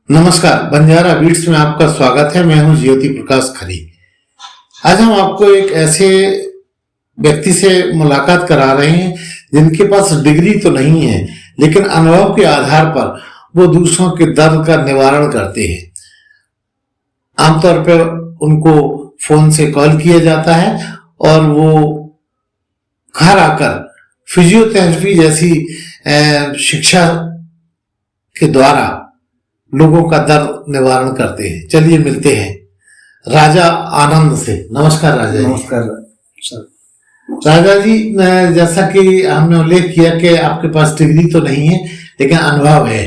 नमस्कार, बंजारा बीट्स में आपका स्वागत है। मैं हूं ज्योति प्रकाश खरी। आज हम आपको एक ऐसे व्यक्ति से मुलाकात करा रहे हैं जिनके पास डिग्री तो नहीं है, लेकिन अनुभव के आधार पर वो दूसरों के दर्द का निवारण करते हैं। आमतौर पर उनको फोन से कॉल किया जाता है और वो घर आकर फिजियोथेरेपी जैसी शिक्षा के द्वारा लोगों का दर्द निवारण करते हैं। चलिए मिलते हैं राजा आनंद से। नमस्कार राजा जी। नमस्कार सर। राजा जी, जैसा कि हमने उल्लेख किया कि आपके पास डिग्री तो नहीं है लेकिन अनुभव है,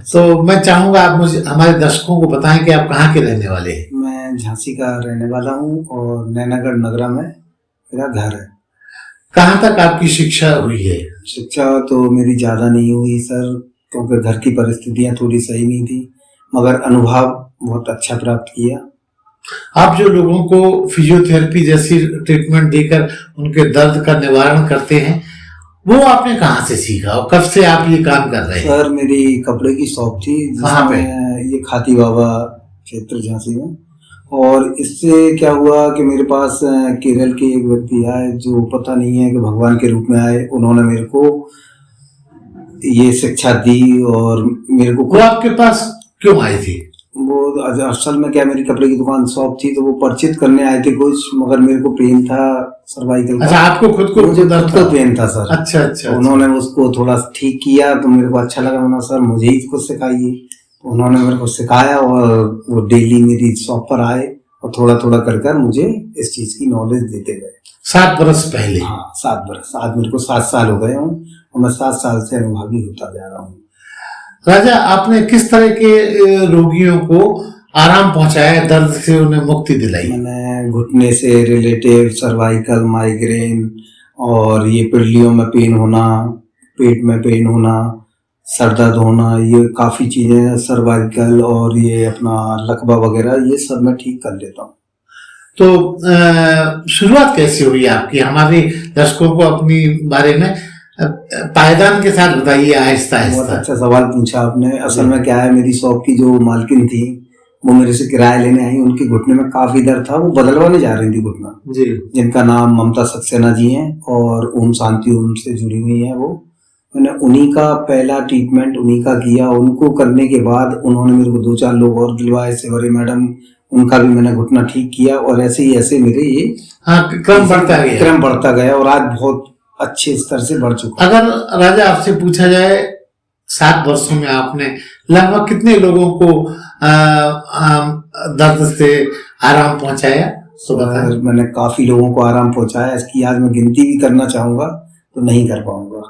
तो मैं चाहूंगा आप मुझे हमारे दर्शकों को बताएं कि आप कहाँ के रहने वाले हैं। मैं झांसी का रहने वाला हूँ और नैनागढ़ नगरा में मेरा घर है। कहाँ तक आपकी शिक्षा हुई है? शिक्षा तो मेरी ज्यादा नहीं हुई सर, क्योंकि घर की परिस्थितियां थोड़ी सही नहीं थी, मगर अनुभव बहुत अच्छा प्राप्त किया। आप जो लोगों को फिजियोथेरेपी जैसी ट्रीटमेंट देकर उनके दर्द का निवारण करते हैं, वो आपने कहाँ से सीखा और कब से आप ये काम कर रहे हैं? सर, मेरी कपड़े की शॉप थी जिसमें ये खाती बाबा क्षेत्र झांसी में, और इससे क्या हुआ कि मेरे पास केरल के एक व्यक्ति आए जो पता नहीं है कि भगवान के रूप में आए। उन्होंने मेरे को ये शिक्षा दी और मेरे को। वो आपके पास क्यों आए थे? वो असल में क्या, मेरी कपड़े की दुकान शॉप थी, तो वो परिचित करने आए थे कुछ, मगर मेरे को पेन था सर्वाइकल का। अच्छा, आपको खुद को? मुझे खुद को पेन था सर। अच्छा। उन्होंने उसको थोड़ा ठीक किया तो मेरे को अच्छा लगा। मैंने सर मुझे ही कुछ सिखाइए, तो उन्होंने मेरे को सिखाया और वो डेली मेरी शॉप पर आए और थोड़ा थोड़ा कर मुझे इस चीज की नॉलेज देते गए। 7 बरस पहले? हाँ, 7 बरस। आज मेरे को 7 साल हो गए हूँ और मैं 7 साल से अनुभवी होता जा रहा हूँ। राजा, आपने किस तरह के रोगियों को आराम पहुंचाया, दर्द से उन्हें मुक्ति दिलाई? मैंने घुटने से रिलेटिव, सर्वाइकल, माइग्रेन और ये पिंडलियों में पेन होना, पेट में पेन होना, सर दर्द होना, ये काफी चीजें, सर्वाइकल और ये अपना लकवा वगैरह, ये सब मैं ठीक कर लेता हूँ। तो शुरुआत कैसे हुई आपकी? हमारे दर्शकों को अपनी बारे में पायदान के साथ बताइए, आहिस्ता आहिस्ता। बहुत अच्छा सवाल पूछा आपने। असल में क्या है, मेरी शॉप की जो मालकिन थी वो मेरे से किराया लेने आई। उनके घुटने में काफी दर्द था, वो बदलवाने जा रही थी घुटना जी। जिनका नाम ममता सक्सेना जी हैं और ओम शांति ओम से जुड़ी हुई हैं वो। मैंने उन्हीं का पहला ट्रीटमेंट उन्हीं का किया। उनको करने के बाद उन्होंने मेरे को 2-4 लोग और दिलवाए, सेवरी मैडम, उनका भी मैंने घुटना ठीक किया और ऐसे ही मेरे ये क्रम बढ़ता गया और आज बहुत अच्छे स्तर से बढ़ चुका। अगर राजा आपसे पूछा जाए 7 वर्षों में आपने लगभग कितने लोगों को दर्द से आराम पहुंचाया? मैंने काफी लोगों को आराम पहुंचाया। इसकी आज मैं गिनती भी करना चाहूंगा तो नहीं कर पाऊंगा।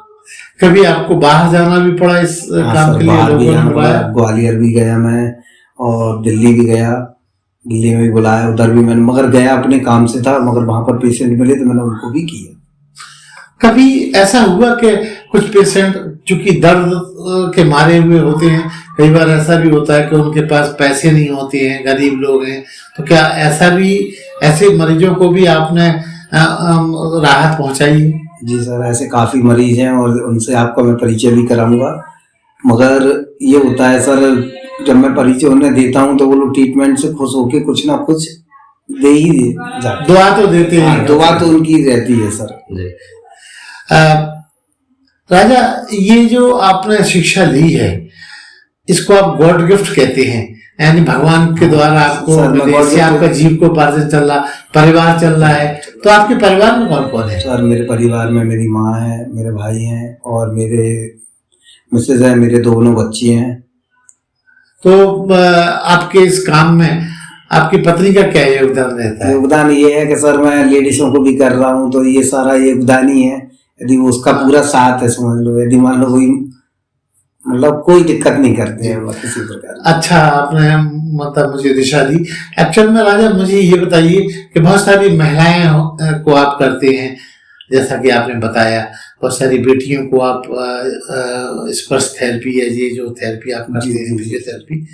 कभी आपको बाहर जाना भी पड़ा इस काम के लिए? बाहर भी जाना पड़ा, ग्वालियर भी गया मैं और दिल्ली भी गया। दिल्ली में भी बुलाया, उधर भी मैंने, मगर गया अपने काम से था, मगर वहां पर पेशेंट मिले तो मैंने उनको भी किया। कभी ऐसा हुआ कि कुछ पेशेंट चूंकि दर्द के मारे हुए होते हैं, कई बार ऐसा भी होता है कि उनके पास पैसे नहीं होते हैं, गरीब लोग हैं, तो क्या ऐसे मरीजों को भी आपने राहत पहुंचाई? जी सर, ऐसे काफी मरीज हैं और उनसे आपका मैं परिचय भी कराऊंगा। मगर ये होता है सर, जब मैं परिचय उन्हें देता हूँ तो वो लोग ट्रीटमेंट से खुश होके कुछ ना कुछ दे ही जाते। दुआ तो देते हैं। दुआ तो उनकी रहती है सर। राजा, ये जो आपने शिक्षा ली है इसको आप गॉड गिफ्ट कहते हैं, यानी भगवान के द्वारा आपको आपका जीविकोपार्जन चल रहा, परिवार चल रहा है। तो आपके परिवार में कौन कौन है? सर, मेरे परिवार में मेरी माँ है, मेरे भाई हैं और मेरे मिसेज है, मेरे 2 बच्चे हैं। तो आपके इस काम में आपकी पत्नी का क्या योगदान रहता है? योगदान ये है कि सर मैं लेडीजों को भी कर रहा हूँ, तो ये सारा योगदान ही है। यदि वो उसका पूरा साथ है, समझ लो, यदि मान लो कोई मतलब कोई दिक्कत नहीं करते हैं किसी प्रकार। अच्छा, आपने मतलब मुझे दिशा दी। एक्चुअल में राजा, मुझे ये बताइए कि बहुत सारी महिलाएं को आप करते हैं, जैसा कि आपने बताया, बहुत सारी बेटियों को आप स्पर्श थेरेपी है, ये जो थेरेपी आप करते हैं, फिजियोथेरेपी,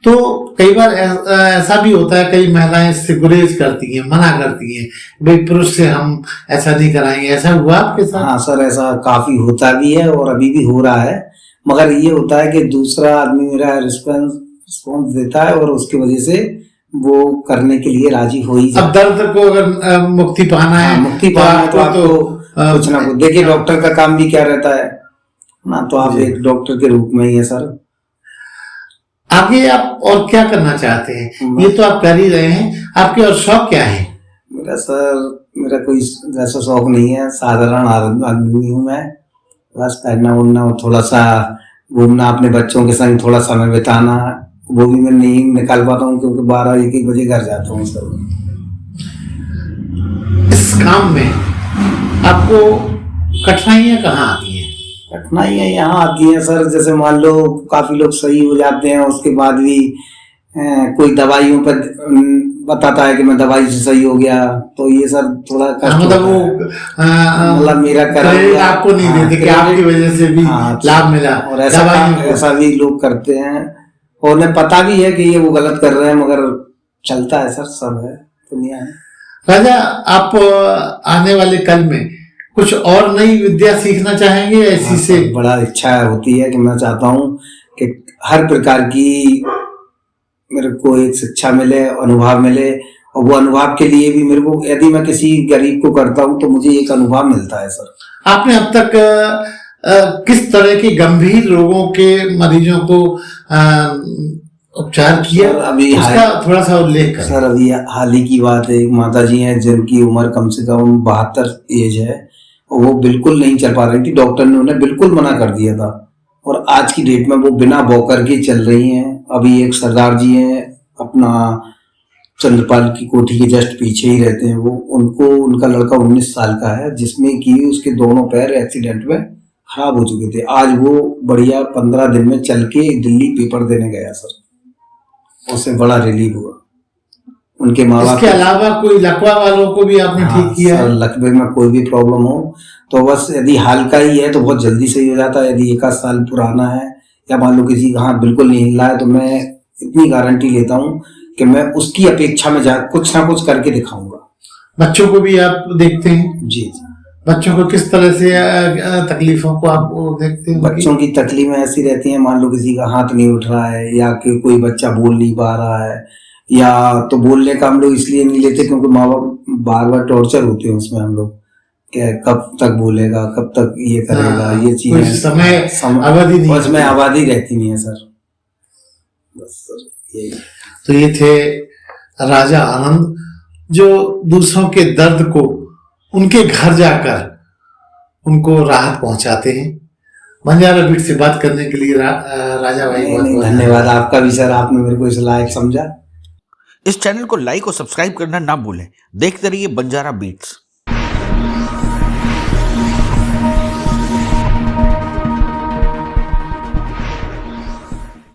तो कई बार ऐसा भी होता है, कई महिलाएं इससे गुरेज करती हैं, मना करती हैं, भाई पुरुष से हम ऐसा नहीं कराएंगे। ऐसा हुआ आपके साथ? हाँ सर, ऐसा काफी होता भी है और अभी भी हो रहा है। मगर ये होता है कि दूसरा आदमी मेरा रिस्पॉन्स देता है और उसकी वजह से वो करने के लिए राजी हो ही अब दर्द को अगर मुक्ति पाना है, मुक्ति पाना है तो आपको कुछ ना कुछ, देखिए डॉक्टर का काम भी क्या रहता है ना, तो आप एक डॉक्टर के रूप में ही है सर। आगे आप और क्या करना चाहते हैं? ये तो आप कर ही रहे हैं, आपके और शौक क्या है? मेरा कोई वैसा शौक नहीं है, साधारण आदमी हूँ मैं, बस पहनना उड़ना और थोड़ा सा घूमना, अपने बच्चों के संग थोड़ा समय बिताना, वो भी मैं नहीं निकाल पाता हूँ क्योंकि 12-1 बजे घर जाता हूँ सर। इस काम में आपको कठिनाइयां कहाँ आती हैं? कठिनाइयाँ यहाँ आती हैं सर, जैसे मान लो काफी लोग सही हो जाते हैं, उसके बाद भी कोई दवाइयों पर बताता है कि मैं दवाई से सही हो गया, तो ये सर थोड़ा कष्ट मतलब वो मतलब मेरा करा आपको नहीं देते कि आपकी वजह से भी लाभ मिला, और ऐसा भी लोग करते हैं और उन्हें पता भी है कि ये वो गलत कर रहे हैं, मगर चलता है सर, सब है दुनिया है। राजा, आप आने वाले कल में कुछ और नई विद्या सीखना चाहेंगे? ऐसी से बड़ा इच्छा होती है कि मैं चाहता हूँ कि हर प्रकार की मेरे को एक शिक्षा मिले, अनुभव मिले, और वो अनुभव के लिए भी मेरे को, यदि मैं किसी गरीब को करता हूँ तो मुझे एक अनुभव मिलता है सर। आपने अब तक किस तरह के गंभीर रोगों के मरीजों को उपचार किया? अभी उसका थोड़ा सा उल्लेख करें। सर अभी हाल ही की बात है, एक माता जी हैं जिनकी उम्र कम से कम 72 एज है, और वो बिल्कुल नहीं चल पा रही थी, डॉक्टर ने उन्हें बिल्कुल मना कर दिया था, और आज की डेट में वो बिना वॉकर के चल रही हैं। अभी एक सरदार जी हैं, अपना चंद्रपाल की कोठी के जस्ट पीछे ही रहते हैं, वो उनको, उनका लड़का 19 साल का है, जिसमें कि उसके दोनों पैर एक्सीडेंट में खराब हो चुके थे। आज वो बढ़िया 15 दिन में चल के दिल्ली पेपर देने गया सर, उससे बड़ा रिलीफ हुआ। उनके माँ बाप, इसके अलावा कोई लकवा वालों को भी आपने ठीक किया है? लकवे में कोई भी प्रॉब्लम हो तो बस, यदि हाल का ही है तो बहुत जल्दी सही हो जाता है, यदि 1 साल पुराना है या मान लो किसी का हाथ बिल्कुल नहीं हिला है, तो मैं इतनी गारंटी लेता हूँ कि मैं उसकी अपेक्षा में कुछ ना कुछ करके दिखाऊंगा। बच्चों को भी आप देखते हैं? जी। बच्चों को किस तरह से तकलीफों को आप देखते हैं? बच्चों की तकलीफें ऐसी रहती हैं, मान लो किसी का हाथ नहीं उठ रहा है, या कि कोई बच्चा बोल नहीं पा रहा है, या तो बोलने का हम लोग इसलिए नहीं लेते क्योंकि माँ बाप बार बार टॉर्चर होते हैं उसमें, हम लोग क्या कब तक बोलेगा, कब तक ये करेगा, ये चीजें समय अवधि नहीं, उसमें आबादी रहती नहीं है सर, बस सर यही। तो ये थे राजा आनंद, जो दूसरों के दर्द को उनके घर जाकर उनको राहत पहुंचाते हैं। बंजारा बीट से बात करने के लिए राजा भाई बहुत धन्यवाद आपका भी सर, आपने मेरे को इस लायक समझा। इस चैनल को लाइक और सब्सक्राइब करना ना भूलें। देखते रहिए बंजारा बीट्स।